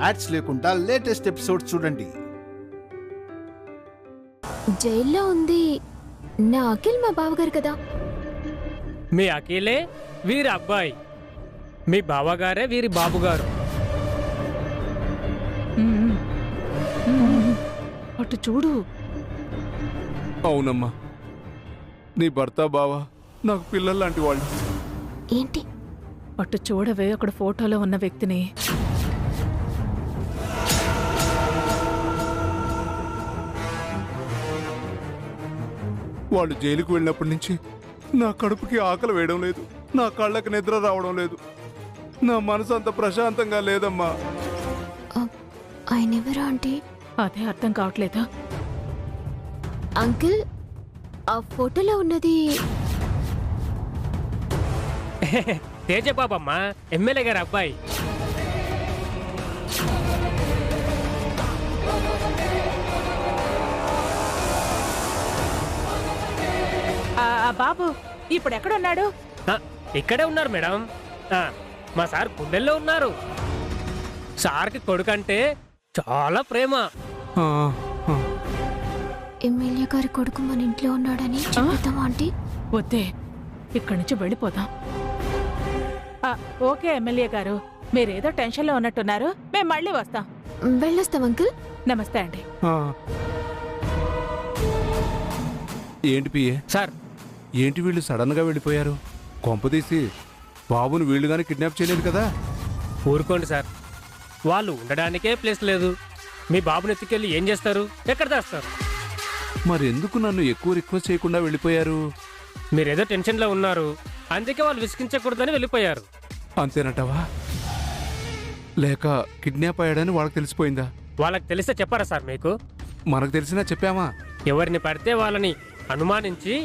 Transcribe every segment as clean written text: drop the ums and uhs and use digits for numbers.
Ads లేకుండా latest episode చూడండి. జైల్లో ఉంది నా అఖిల్, మా బావగారు కదా. మీ అఖిలే వీరి అబ్బాయి, మీ బావగారే వీరి బాబుగారు. అటు చూడు. అవునమ్మా, నీ భర్త బావ నాకు పిల్లలు లాంటి వాళ్ళు. ఏంటి? అటు చూడవే, అక్కడ ఫోటోలో ఉన్న వ్యక్తిని. వాళ్ళు జైలుకు వెళ్ళినప్పటి నుంచి నా కడుపుకి ఆకలి వేయడం లేదు, నా కళ్ళకి నిద్ర రావడం లేదు, నా మనసు అంత ప్రశాంతంగా లేదమ్మా. ఆయన ఎవరా ఆంటీ? అదే అర్థం కావట్లేదా? అంకిల్, ఆ ఫోటోలో ఉన్నది తేజబాబమ్మ, ఎమ్మెల్యే గారి అబ్బాయి. బాబు ఇప్పుడు ఎక్కడున్నాడు? ఇక్కడే ఉన్నారు మేడం. మా సార్ గుండెల్లో ఉన్నారు. సార్కి కొడుకంటే చాలా ప్రేమ. ఎమ్మెల్యే గారి కొడుకు మన ఇంట్లో ఉన్నాడని చెప్తావా ఆంటీ? వద్దే, ఇక్కడి నుంచి వెళ్ళిపోదాం. ఓకే ఎమ్మెల్యే గారు, మీరేదో టెన్షన్లో ఉన్నట్టున్నారు, మేము మళ్ళీ వస్తాం. వెళ్ళొస్తాం అంకిల్. నమస్తే అండి. ఏంటి పిఏ సార్, ఏంటి వీళ్ళు సడన్ గా వెళ్ళిపోయారు? కొంపదీసి బాబుని వీళ్ళు గానీ కిడ్నాప్ చేయలేదు కదా? ఊరుకోండి సార్, వాళ్ళు ఉండడానికే ప్లేస్ లేదు. మీ బాబుని ఎత్తుకెళ్ళి ఏం చేస్తారు? ఎక్కడ చేస్తారు? మరి ఎందుకు నన్ను ఎక్కువ రిక్వెస్ట్ చేయకుండా వెళ్ళిపోయారు? మీరేదో టెన్షన్లో ఉన్నారు, అందుకే వాళ్ళు విసిగించకూడదని వెళ్ళిపోయారు. అంతేనటవా? లేక కిడ్నాప్ అయ్యాడని వాళ్ళకి తెలిసిపోయిందా? వాళ్ళకి తెలిస్తే చెప్పారా సార్ మీకు? మనకు తెలిసినా చెప్పామా? ఎవరిని పడితే వాళ్ళని అనుమానించి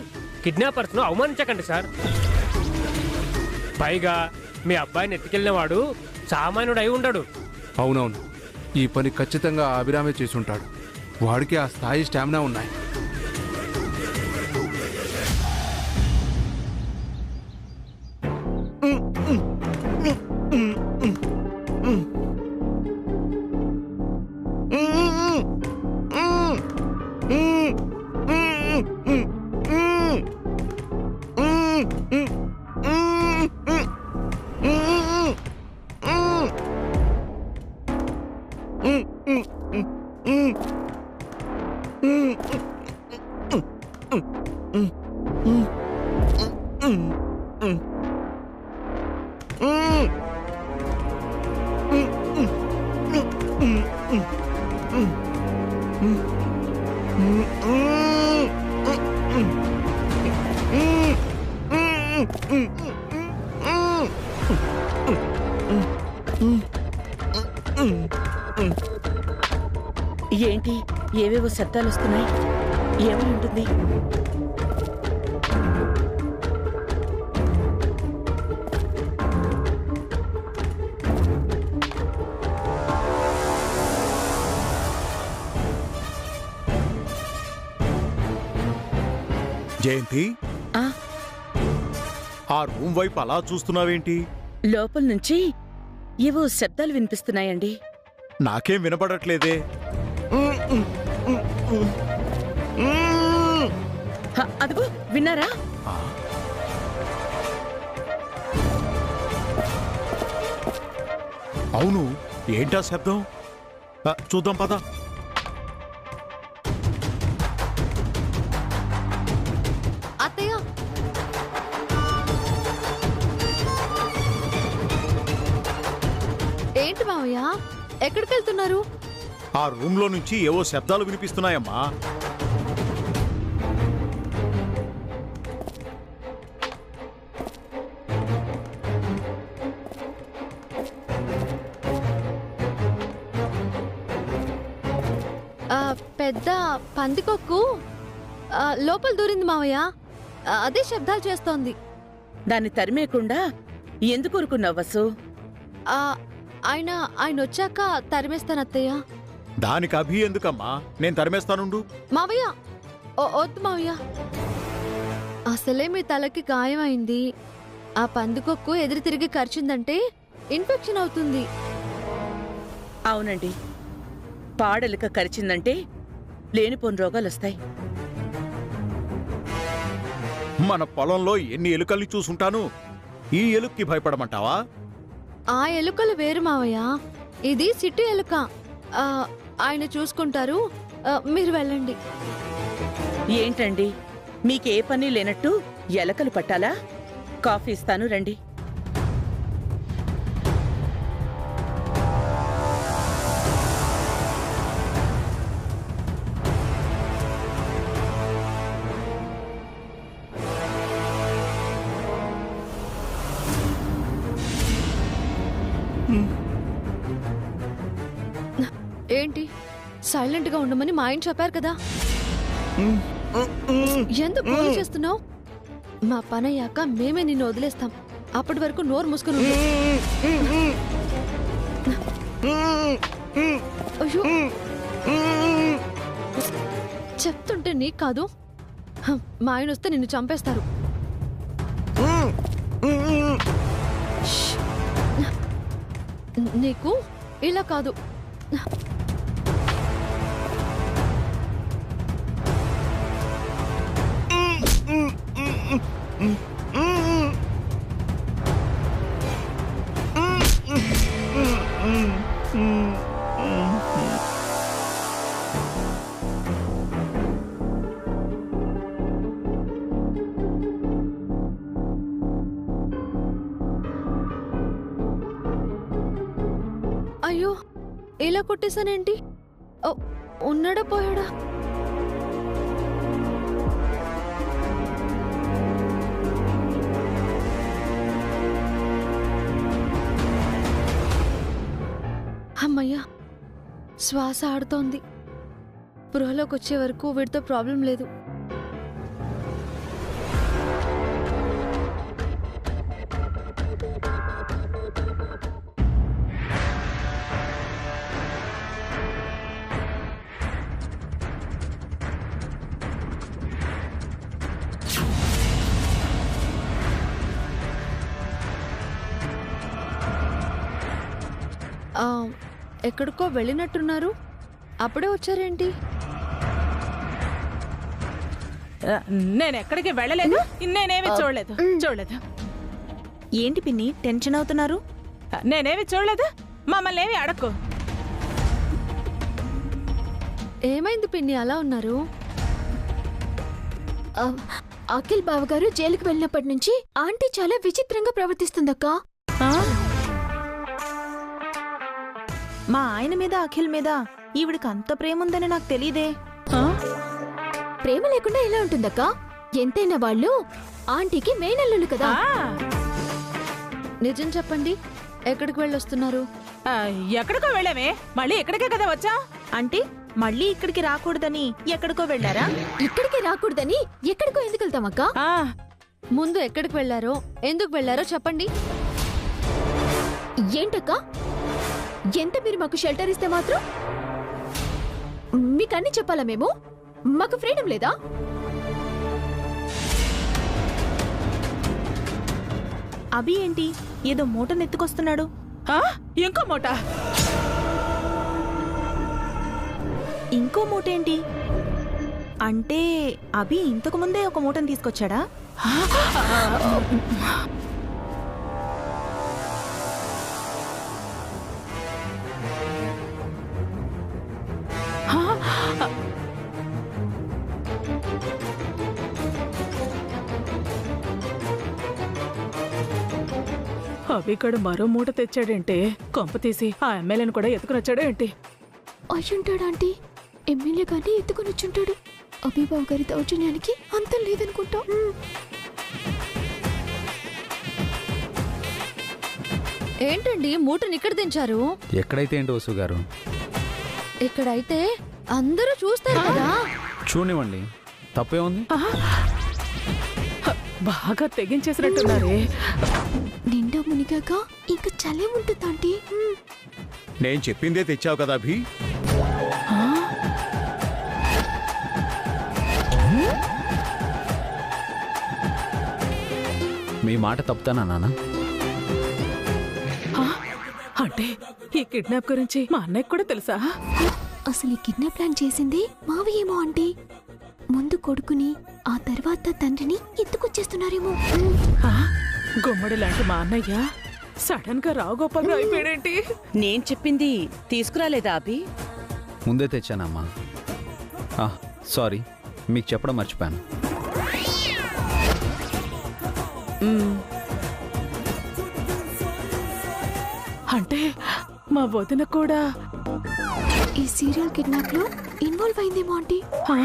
కిడ్నాపర్స్ను అవమానించకండి సార్. పైగా మీ అబ్బాయిని ఎత్తుకెళ్ళిన వాడు సామాన్యుడు అయి ఉండడు. అవునవును, ఈ పని ఖచ్చితంగా అభిరామే చేసుంటాడు. వాడికి ఆ స్థాయి స్టామినా ఉన్నాయి. ఏంటి ఏవేవో శబ్దాలు వస్తున్నాయి? ఏమై ఉంటుంది? జయంతి, ఆ రూమ్ వైపు అలా చూస్తున్నావేంటి? లోపల నుంచి ఏవో శబ్దాలు వినిపిస్తున్నాయండి. నాకేం వినపడట్లేదే. అదిగో, విన్నారా? అవును, ఏంటా శబ్దం? చూద్దాం పద. అత్తయ్య, ఏంటి మావయ్య, ఎక్కడికి వెళ్తున్నారు? ఆ రూమ్ లో నుంచి ఏవో శబ్దాలు వినిపిస్తున్నాయమ్మా. పెద్ద పందికొక్కు లోపల దూరింది మావయ్య. అదే శబ్దాలు చేస్తోంది. దాన్ని తరిమేయకుండా ఎందుకు ఊరుకున్నావు వసు? ఆయన వచ్చాక తరిమేస్తాను అత్తయ్య. దానికి అభి ఎందుకమ్మా, నేను తరిమేస్తానుండు. మావయ్య, వద్దు మావయ్య, అసలే మీ తలకి గాయమైంది. ఆ పందికొక్కు ఎదురు తిరిగి కరిచిందంటే ఇన్ఫెక్షన్ అవుతుంది. అవునండి, పాడెలుక కరిచిందంటే లేనిపోని రోగాలొస్తాయి. మన పొలంలో ఎన్ని ఎలుకల్ని చూసుంటాను. ఈ ఎలుక్కి భయపడమంటావా? ఆ ఎలుకలు వేరు మావయ్య, ఇది సిటీ ఎలుక. ఆ, ఆయన చూసుకుంటారు, మీరు వెళ్ళండి. ఏంటండి, మీకే పని లేనట్టు ఎలకలు పట్టాలా? కాఫీ ఇస్తాను రండి. ఏంటి సైలెంట్ గా ఉండమని మా ఆయన చెప్పారు కదా, ఎందుకు గోల చేస్తున్నావు? మా పని అయ్యాక మేమే నిన్ను వదిలేస్తాం. అప్పటి వరకు నోరు మూసుకుని ఉండు. అయ్యో, చెప్తుంటే నీకు కాదు, మా ఆయన వస్తే నిన్ను చంపేస్తారు. ష్. నీకు ఇలా కాదు. అయ్యో, ఇలా కొట్టేశానేంటి? ఉన్నాడా పోయాడా? అమ్మయ్యా, శ్వాస ఆడుతోంది. స్పృహలోకి వచ్చే వరకు వీడితో ప్రాబ్లం లేదు. ఎక్కడికో వెళ్ళినట్టున్నారు, అప్పుడే వచ్చారేంటి? నేను ఎక్కడికి వెళ్ళలేదు, నేనేమి చూడలేదు. ఏంటి పిన్ని టెన్షన్ అవుతున్నారు? నేనేమి చూడలేదు, మమ్మల్ని ఏమి అడక్కు. ఏమైంది పిన్ని అలా ఉన్నారు? అఖిల్ బావగారు జైలుకి వెళ్ళినప్పటి నుంచి ఆంటీ చాలా విచిత్రంగా ప్రవర్తిస్తుందక్కా. మా ఆయన మీద అఖిల్ మీద ఈవిడికి అంత ప్రేమ ఉందని నాకు తెలీదే. ప్రేమ లేకుండా ఎలా ఉంటుందక్కా? ఎంతైనా వాళ్ళు ఆంటీకి మేనల్లులు కదా. నిజం చెప్పండి, ఎక్కడికి వెళ్ళొస్తున్నారు? ఎక్కడికో వెళ్ళామే, మళ్ళీ ఎక్కడికే కదా వచ్చా. అంటే మళ్ళీ ఇక్కడికి రాకూడదని ఎక్కడికో వెళ్ళారా? ఇక్కడికి రాకూడదని ఎక్కడికో ఎందుకు వెళ్తామక్కా? ముందు ఎక్కడికి వెళ్ళారో, ఎందుకు వెళ్ళారో చెప్పండి. ఏంటక్కా, ఎంత మీరు మాకు షెల్టర్ ఇస్తే మాత్రం మీకన్నీ చెప్పాలా మేము? మాకు ఫ్రీడమ్ లేదా? అభి ఏంటి ఏదో మూటనెత్తుకొస్తున్నాడు? ఇంకో మూట? ఇంకో మూట ఏంటి? అంటే అభి ఇంతకు ముందే ఒక మూటను తీసుకొచ్చాడా? అభికడు మరో మూట తెచ్చాడేంటి? కొంప తీసి ఆ ఎమ్మెల్యేని కూడా ఎత్తుకుని వచ్చాడు ఏంటి? అయ్యుంటాడు ఆంటీ, ఎమ్మెల్యే గారిని ఎత్తుకుని వచ్చుంటాడు. అభిబాబు గారి దౌర్జన్యానికి అంతం లేదనుకుంటా. ఏంటండి మూటని ఇక్కడ దించారు? ఎక్కడైతే ఏంటి వసు గారు, ఇక్కడైతే అందరూ చూస్తారు కదా. చూడనివ్వండి, తప్పే ఉంది. బాగా తెగించేసినట్టున్నారే. నిండా మునిగాక ఇంకా చలే ఉంటుంది ఆంటీ. నేను చెప్పిందే తెచ్చావు కదా అభి. మీ మాట తప్పుతానా నాన్న? అంటే ఈ కిడ్నాప్ గురించి మా అన్నయ్యకి కూడా తెలుసా? అసలు ఈ కిడ్నాప్ ప్లాన్ చేసింది మావయ్యేమో ఆంటీ. ముందు కొడుకుని ఆ తర్వాత తండ్రిని ఎత్తుకొచ్చేస్తున్నారేమో. ఆ, గుమ్మడి లాంటి మా అన్నయ్య సడన్ గా రావుగోపాల్ అయిపోయాడేంటి? నేను చెప్పింది తీసుకురాలేదా అభి? ముందే తెచ్చానమ్మా. సారీ, మీకు చెప్పడం మర్చిపోయాను. అంటే మా వదిన కూడా ఈ సీరియల్ కిడ్నాప్ లో ఇన్వాల్వ్ అయిందేమో ఆంటీ. ఆ,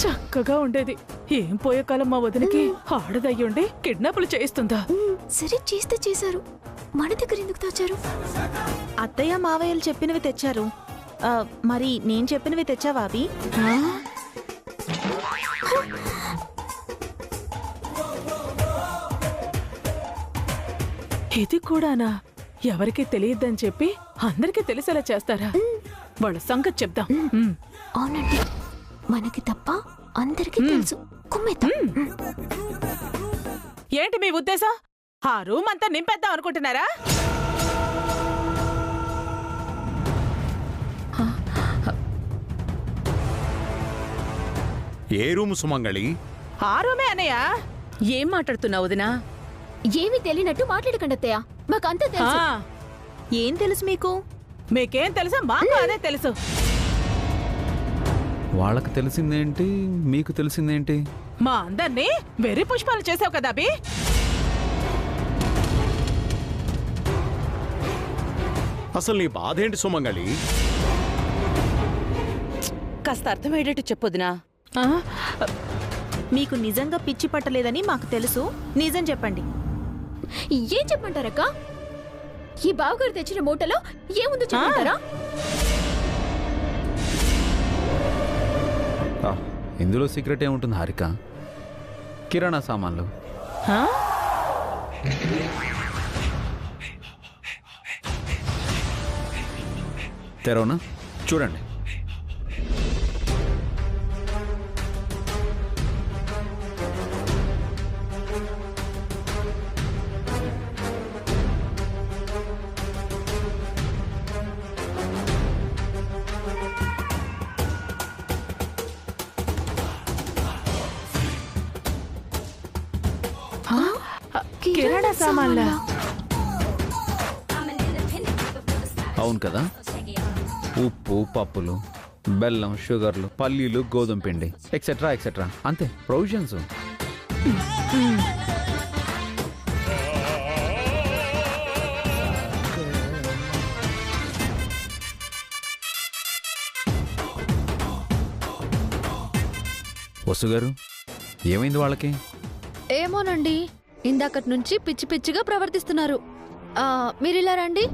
చక్కగా ఉండేది. ఏం పోయే కాలం మా వదినకి ఆడదయ్యుండి కిడ్నాపులు చేయిస్తుందా? సరే చేస్తే చేశారు, మన దగ్గర ఎందుకు దాచారు? అత్తయ్య మావయ్యలు చెప్పినవి తెచ్చారు. మరి నేను చెప్పినవి తెచ్చావా అవి? ఇది కూడానా? ఎవరికి తెలియద్దని చెప్పి అందరికీ తెలిసేలా చేస్తారా? వాళ్ళ సంగతి చెప్దాం. అవునండి, మనకి తప్ప అందరికీ తెలుసు. కుమ్మేద్దాం. ఏంటి మీ ఉద్దేశం? ఆ రూమ్ అంతా నింపేద్దాం అనుకుంటున్నారా? ఏ రూము సుమంగళి? ఆ రూమే అన్నయ్య. ఏం మాట్లాడుతున్నావు వదినా? ఏమీ తెలియనట్టు మాట్లాడకండి అత్తయ్య, మాకంతా తెలుసు. ఏం తెలుసు మీకు? మీకేం తెలుసా? మాకు అదే తెలుసు. వాళ్ళకి తెలిసిందేంటి, మీకు తెలిసిందేంటి? మా అందర్నీ వెర్రి పుష్పాలు చేసావు కదా అభి. అసలు నీ బాధ ఏంటి సుమంగళి? కాస్త అర్థమయ్యేటట్టు చెప్పొదినా. ఆ, మీకు నిజంగా పిచ్చి పట్టలేదని మాకు తెలుసు. నిజం చెప్పండి. ఏం చెప్పమంటారక్క? ఈ బావగారు తెచ్చిన మూటలో ఏముందో చెప్పమంటారా? ఇందులో సీక్రెట్ ఏముంటుంది హారిక? కిరాణా సామాన్లు. ఆ? తెరవనా? చూడండి. కిరాణా సామాన్లా? అవును కదా. ఉప్పు, పప్పులు, బెల్లం, షుగర్లు, పల్లీలు, గోధుమ పిండి, ఎక్సెట్రా ఎక్సెట్రా. అంతే, ప్రొవిజన్స్. వసు గారు, ఏమైంది వాళ్ళకి? ఏమోనండి, ఇందాకటి నుంచి పిచ్చి పిచ్చిగా ప్రవర్తిస్తున్నారు. మీరిలా రండి.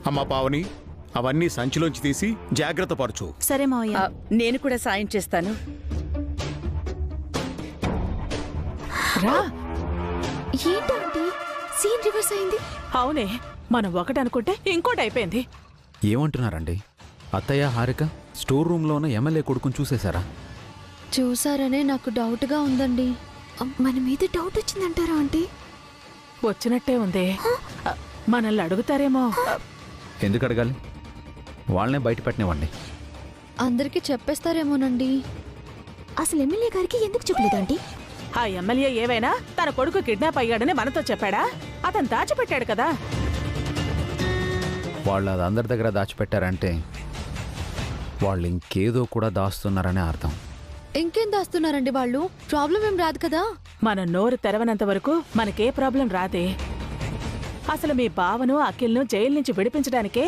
అమ్మా పావని, అవన్నీ సంచిలోంచి తీసి జాగ్రత్త పరచు. సరే మావయ్య. నేను కూడా సాయం చేస్తాను. రా. ఏంటంటే సీన్ రివర్స్ అయింది. అవునే, మనం ఒకటి అనుకుంటే ఇంకోటి అయిపోయింది. ఏమంటున్నారండి? అత్తయ్య, హారిక స్టోర్ రూమ్లో ఉన్న ఎమ్మెల్యే కొడుకుని చూసేశారా? చూసారనే నాకు డౌట్గా ఉందండి. మన మీద డౌట్ వచ్చిందంటారా ఆంటీ? వచ్చినట్టే ఉంది. మనల్ని అడుగుతారేమో. ఎందుకు అడగాలి? వాళ్ళనే బయట పెట్టనివ్వండి. అందరికీ చెప్పేస్తారేమోనండి. అసలు ఎమ్మెల్యే గారికి ఎందుకు చెప్పలేదు ఆంటీ? ఆ ఎమ్మెల్యే ఏవైనా తన కొడుకు కిడ్నాప్ అయ్యాడని మనతో చెప్పాడా? అతను దాచిపెట్టాడు కదా. వాళ్ళు అది అందరి దగ్గర దాచిపెట్టారంటే వాళ్ళు ఇంకేదో కూడా దాస్తున్నారనే అర్థం. ఇంకేం దాస్తున్నారండి వాళ్ళు? ప్రాబ్లం ఏం రాదు కదా. మన నోరు తెరవనంత వరకు మనకే ప్రాబ్లం రాదే. అసలు మీ బావను, అఖిల్ను జైలు నుంచి విడిపించడానికే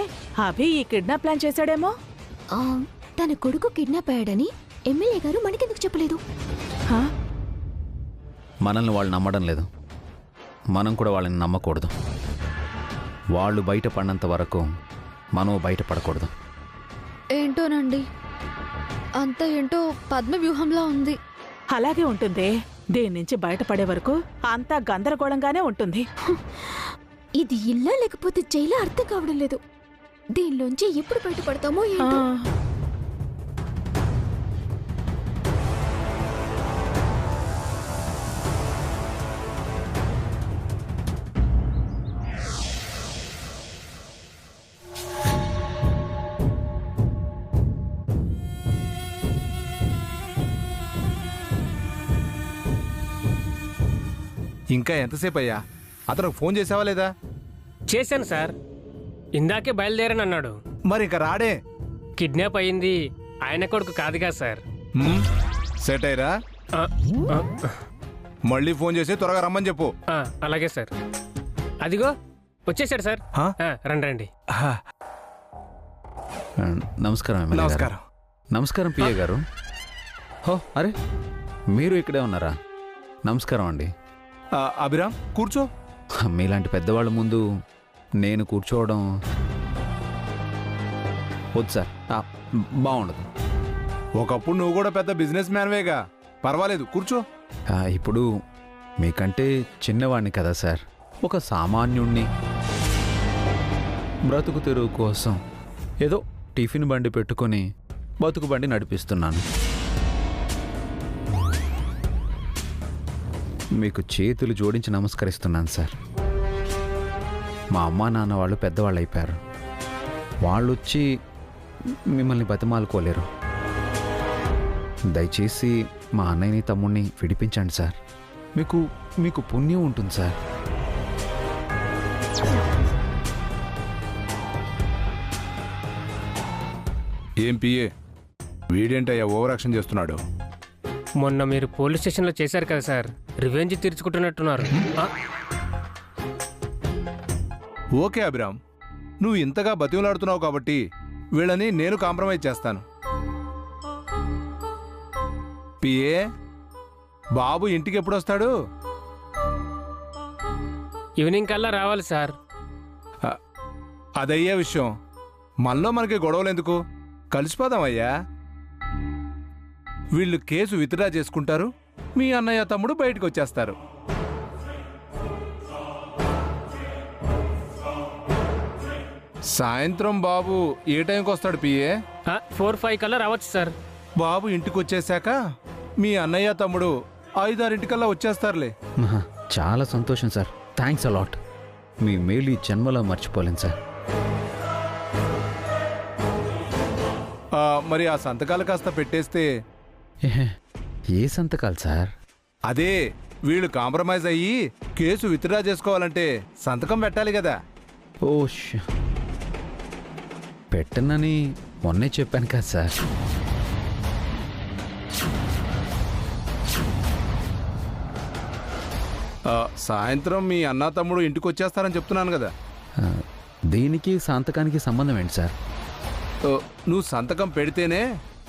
అభి ఈ కిడ్నాప్ ప్లాన్ చేశాడేమో. తన కొడుకు కిడ్నాప్ అయ్యాడని ఎమ్మెల్యే గారు మనకెందుకు చెప్పలేదు? మనల్ని వాళ్ళు నమ్మడం లేదు, మనం కూడా వాళ్ళని నమ్మకూడదు. వాళ్ళు బయటపడినంత వరకు మనం బయటపడకూడదు. ఏంటోనండి, అంత ఏంటో పద్మ వ్యూహంలా ఉంది. అలాగే ఉంటుంది. దీని నుంచి బయటపడే వరకు అంతా గందరగోళంగానే ఉంటుంది. ఇది ఇల్లా లేకపోతే జైలా అర్థం కావడం లేదు. దీనిలోంచి ఎప్పుడు బయటపడతామో ఏంటో. ఇంకా ఎంతసేపు అయ్యా? అతనికి ఫోన్ చేసావా లేదా? చేశాను సార్, ఇందాకే బయలుదేరని అన్నాడు. మరి ఇంకా రాడే? కిడ్నాప్ అయింది ఆయన కొడుకు కాదుగా సార్. సెట్ అయ్యరా? ఆ, ఆ, మళ్ళీ ఫోన్ చేసి త్వరగా రమ్మని చెప్పు. ఆ, అలాగే సార్. అదిగో వచ్చేసాడు సార్. రండి రండి. నమస్కారం ఎమ్మెల్యే గారు. నమస్కారం. నమస్కారం పిఏ గారు. హో, అరే మీరు ఇక్కడే ఉన్నారా? నమస్కారం అండి. అభిరామ్ కూర్చో. మీలాంటి పెద్దవాళ్ళ ముందు నేను కూర్చోవడం వద్దు సార్, బాగుండదు. ఒకప్పుడు నువ్వు కూడా పెద్ద బిజినెస్ మ్యాన్వేగా, పర్వాలేదు కూర్చో. ఇప్పుడు మీకంటే చిన్నవాడిని కదా సార్, ఒక సామాన్యుణ్ణి. బ్రతుకు తెరువు కోసం ఏదో టిఫిన్ బండి పెట్టుకొని బతుకు బండి నడిపిస్తున్నాను. మీకు చేతులు జోడించి నమస్కరిస్తున్నాను సార్. మా అమ్మా నాన్న వాళ్ళు పెద్దవాళ్ళు అయిపోయారు. వాళ్ళు వచ్చి మిమ్మల్ని బతిమాలుకోలేరు. దయచేసి మా అన్నయ్యని తమ్ముడిని విడిపించండి సార్. మీకు పుణ్యం ఉంటుంది సార్. ఏం పిఏ, వీడేంటయ్యా ఓవర్ యాక్షన్ చేస్తున్నాడు? మొన్న మీరు పోలీస్ స్టేషన్లో చేశారు కదా సార్, రివెంజ్ తీర్చుకుంటున్నట్టున్నారు. ఓకే అభిరామ్, నువ్వు ఇంతగా బతిమలాడుతున్నావు కాబట్టి వీళ్ళని నేను కాంప్రమైజ్ చేస్తాను. పిఏ, బాబు ఇంటికి ఎప్పుడు వస్తాడు? ఈవినింగ్ కల్లా రావాలి సార్. అదయ్యే విషయం. మనలో మనకి గొడవలు ఎందుకు? కలిసిపోదామయ్యా. వీళ్ళు కేసు విత్డ్రా చేసుకుంటారు, మీ అన్నయ్య తమ్ముడు బయటకు వచ్చేస్తారు. సాయంత్రం బాబు ఏ టైంకి వస్తాడు పిఏ? 4-5 కల్లా రావచ్చు సార్. బాబు ఇంటికి వచ్చేసాక మీ అన్నయ్య తమ్ముడు 5-6 వచ్చేస్తారులే. చాలా సంతోషం సార్, థ్యాంక్స్ అలాట్. మీ మేలు ఈ జన్మలో మర్చిపోలేను సార్. మరి ఆ సంతకాలు కాస్త పెట్టేస్తే. ఏ సంతకాలు సార్? అదే, వీళ్ళు కాంప్రమైజ్ అయ్యి కేసు విత్డ్రా చేసుకోవాలంటే సంతకం పెట్టాలి కదా. ఓ, పెట్టనని మొన్నే చెప్పాను కదా సార్. సాయంత్రం మీ అన్న తమ్ముడు ఇంటికి వచ్చేస్తారని చెప్తున్నాను కదా. దీనికి సంతకానికి సంబంధం ఏంటి సార్? నువ్వు సంతకం పెడితేనే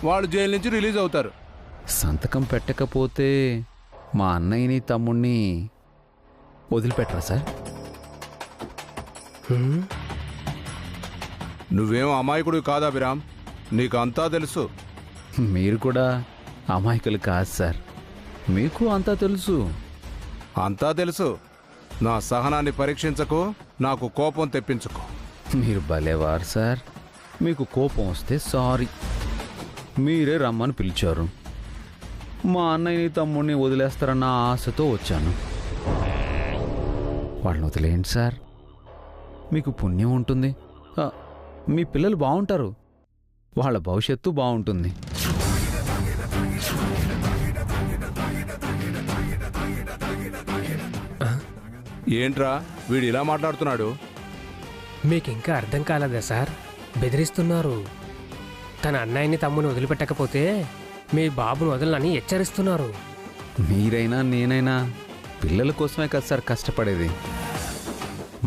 వాళ్ళు జైలు నుంచి రిలీజ్ అవుతారు. సంతకం పెట్టకపోతే మా అన్నయ్యని తమ్ముడిని వదిలిపెట్టరా సార్? నువ్వేం అమాయకుడు కాదు అభిరామ్, నీకు అంతా తెలుసు. మీరు కూడా అమాయకులు కాదు సార్, మీకు అంతా తెలుసు. అంతా తెలుసు. నా సహనాన్ని పరీక్షించకు, నాకు కోపం తెప్పించుకో. మీరు భలేవారు సార్. మీకు కోపం వస్తే సారీ, మీరే రమ్మని పిలిచారు. మా అన్నయ్యని తమ్ముడిని వదిలేస్తారన్న ఆశతో వచ్చాను. వాళ్ళని వదిలేయండి సార్, మీకు పుణ్యం ఉంటుంది. మీ పిల్లలు బాగుంటారు, వాళ్ళ భవిష్యత్తు బాగుంటుంది. ఏంట్రా వీడు ఇలా మాట్లాడుతున్నాడు? మీకు ఇంకా అర్థం కాలేదా సార్? బెదిరిస్తున్నారు. తన అన్నయ్యని తమ్ముని వదిలిపెట్టకపోతే మీ బాబును వదలని హెచ్చరిస్తున్నారు. మీరైనా నేనైనా పిల్లల కోసమే కదా సార్ కష్టపడేది.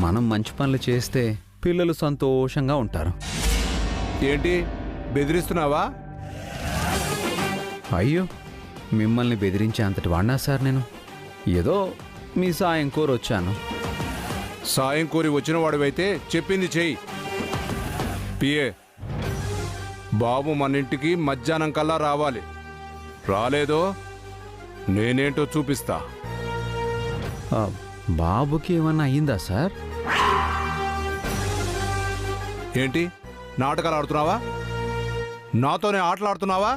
మనం మంచి పనులు చేస్తే పిల్లలు సంతోషంగా ఉంటారు. ఏంటి బెదిరిస్తున్నావా? అయ్యో, మిమ్మల్ని బెదిరించే అంతటి వాడినా సార్ నేను? ఏదో మీ సాయం కోరి వచ్చాను. సాయం కోరి వచ్చిన వాడివైతే చెప్పింది చెయ్యి. పిఏ, బాబు మన ఇంటికి మధ్యాహ్నం కల్లా రావాలి. రాలేదో నేనేంటో చూపిస్తా. బాబుకి ఏమన్నా అయ్యిందా సార్? ఏంటి నాటకాలు ఆడుతున్నావా? నాతోనే ఆటలాడుతున్నావా?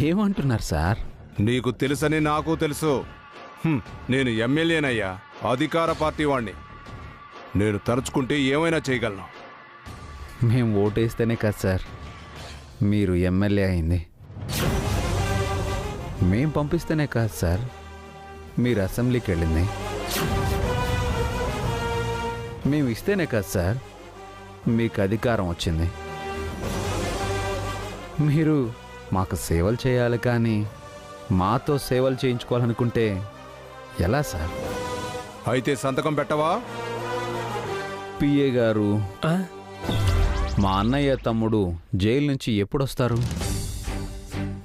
ఏమంటున్నారు సార్? నీకు తెలుసని నాకు తెలుసు. నేను ఎమ్మెల్యేనయ్యా, అధికార పార్టీ వాణ్ణి. నేను తలుచుకుంటే ఏమైనా చేయగలను. మేము ఓటేస్తేనే కదా సార్ మీరు ఎమ్మెల్యే అయింది. మేం పంపిస్తేనే కాదు సార్ మీరు అసెంబ్లీకి వెళ్ళింది మేము ఇస్తేనే కదా సార్ మీకు అధికారం వచ్చింది. మీరు మాకు సేవలు చేయాలి కానీ మాతో సేవలు చేయించుకోవాలనుకుంటే ఎలా సార్? అయితే సంతకం పెట్టవా? పిఏ గారు, ఆ? మా అన్నయ్య తమ్ముడు జైలు నుంచి ఎప్పుడొస్తారు?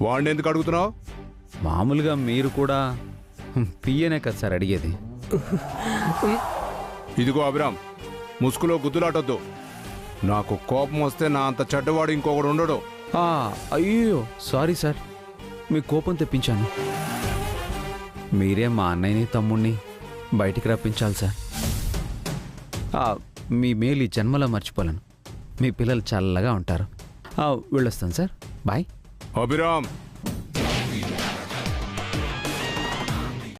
వాడిని ఎందుకు అడుగుతున్నావు? మామూలుగా మీరు కూడా పిఏనే కదా సార్ అడిగేది. ఇదిగో అభిరామ్, ముసుగులో గుద్దులాటొద్దు. నాకు కోపం వస్తే నా అంత చెడ్డవాడు ఇంకొకడు ఉండడు. అయ్యో సారీ సార్, మీ కోపం తెప్పించాను. మీరే మా అన్నయ్యని తమ్ముడిని బయటికి రప్పించాలి సార్. మీ మేలు ఈ జన్మలో మర్చిపోలేను. మీ పిల్లలు చల్లగా ఉంటారు. వెళ్ళొస్తాను సార్, బాయ్. అభిరామ్,